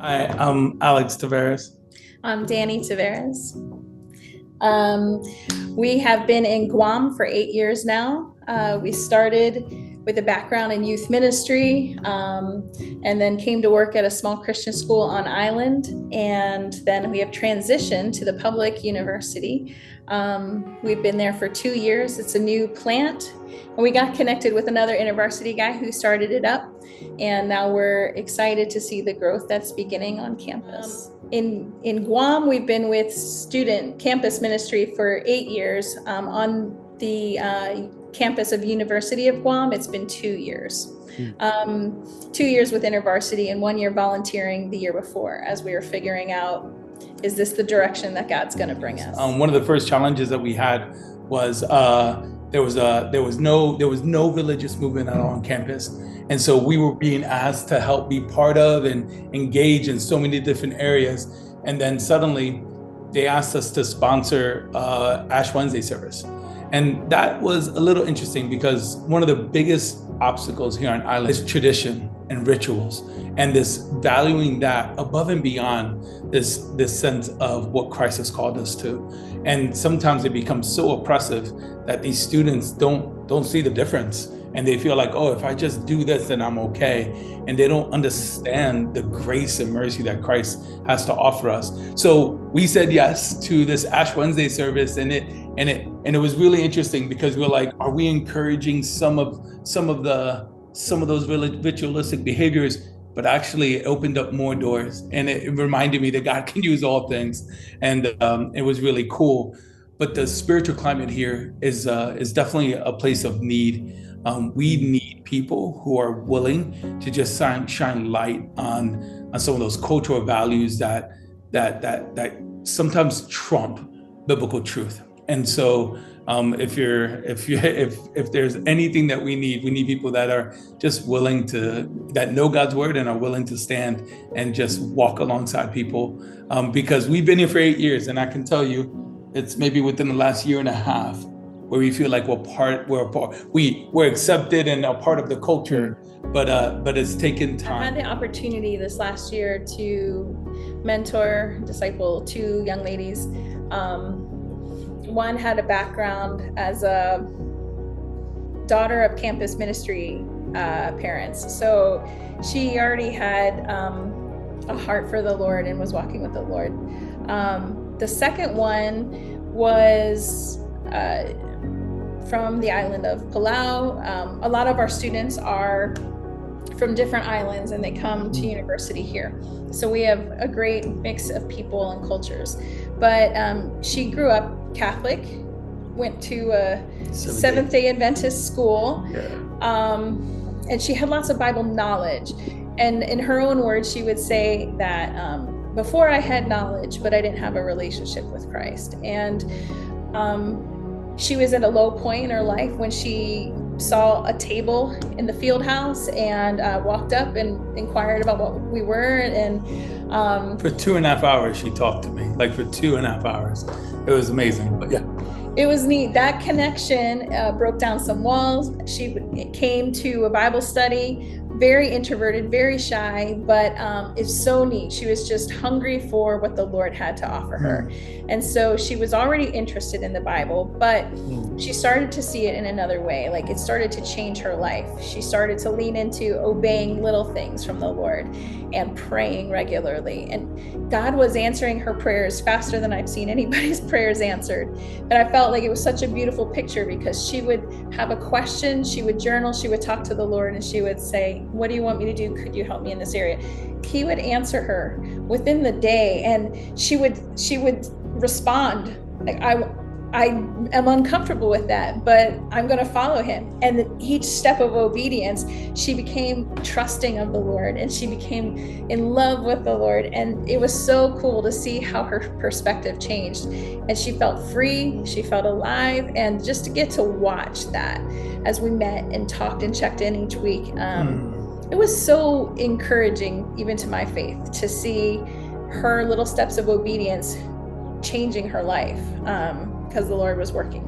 I'm Alex Tavares. I'm Dani Tavares. We have been in Guam for 8 years now. We started with a background in youth ministry, and then came to work at a small Christian school on island. And then we have transitioned to the public university. We've been there for 2 years. It's a new plant. And we got connected with another InterVarsity guy who started it up. And now we're excited to see the growth that's beginning on campus. In Guam, we've been with student campus ministry for 8 years. On the campus of University of Guam, it's been 2 years. 2 years with InterVarsity and 1 year volunteering the year before, as we were figuring out, is this the direction that God's going to bring us? One of the first challenges that we had was there was no religious movement at all on campus, and so we were being asked to help be part of and engage in so many different areas. And then suddenly, they asked us to sponsor Ash Wednesday service, and that was a little interesting because one of the biggest obstacles here on island is tradition and rituals, and this valuing that above and beyond this sense of what Christ has called us to. And sometimes it becomes so oppressive that these students don't see the difference, and they feel like, oh, if I just do this, then I'm okay. And they don't understand the grace and mercy that Christ has to offer us. So we said yes to this Ash Wednesday service, and it was really interesting because we're like, are we encouraging some of those ritualistic behaviors? But actually it opened up more doors, and it reminded me that God can use all things, and it was really cool. But the spiritual climate here is definitely a place of need. We need people who are willing to just shine light on some of those cultural values that sometimes trump biblical truth. And so if there's anything that we need people that are just willing that know God's word and are willing to stand and just walk alongside people, because we've been here for 8 years, and I can tell you it's maybe within the last year and a half where we feel like we're accepted and a part of the culture, but it's taken time. I had the opportunity this last year to mentor, disciple 2 young ladies. One had a background as a daughter of campus ministry parents. So she already had a heart for the Lord and was walking with the Lord. The second one was from the island of Palau. A lot of our students are from different islands, and they come to university here. So we have a great mix of people and cultures. But she grew up Catholic, went to a Seventh-day Adventist school, and she had lots of Bible knowledge. And in her own words, she would say that before I had knowledge, but I didn't have a relationship with Christ. And she was at a low point in her life when she saw a table in the field house and walked up and inquired about what we were. And for 2.5 hours, she talked to me, like for 2.5 hours. It was amazing, but yeah. It was neat. That connection broke down some walls. She came to a Bible study, very introverted, very shy, but it's so neat. She was just hungry for what the Lord had to offer her. And so she was already interested in the Bible, but she started to see it in another way. Like, it started to change her life. She started to lean into obeying little things from the Lord and praying regularly. And God was answering her prayers faster than I've seen anybody's prayers answered. But I felt like it was such a beautiful picture because she would have a question, she would journal, she would talk to the Lord, and she would say, what do you want me to do? Could you help me in this area? He would answer her within the day, and she would respond like, I am uncomfortable with that, but I'm going to follow him. And each step of obedience, she became trusting of the Lord, and she became in love with the Lord. And it was so cool to see how her perspective changed. And she felt free, she felt alive, and just to get to watch that as we met and talked and checked in each week, it was so encouraging, even to my faith, to see her little steps of obedience changing her life, because the Lord was working.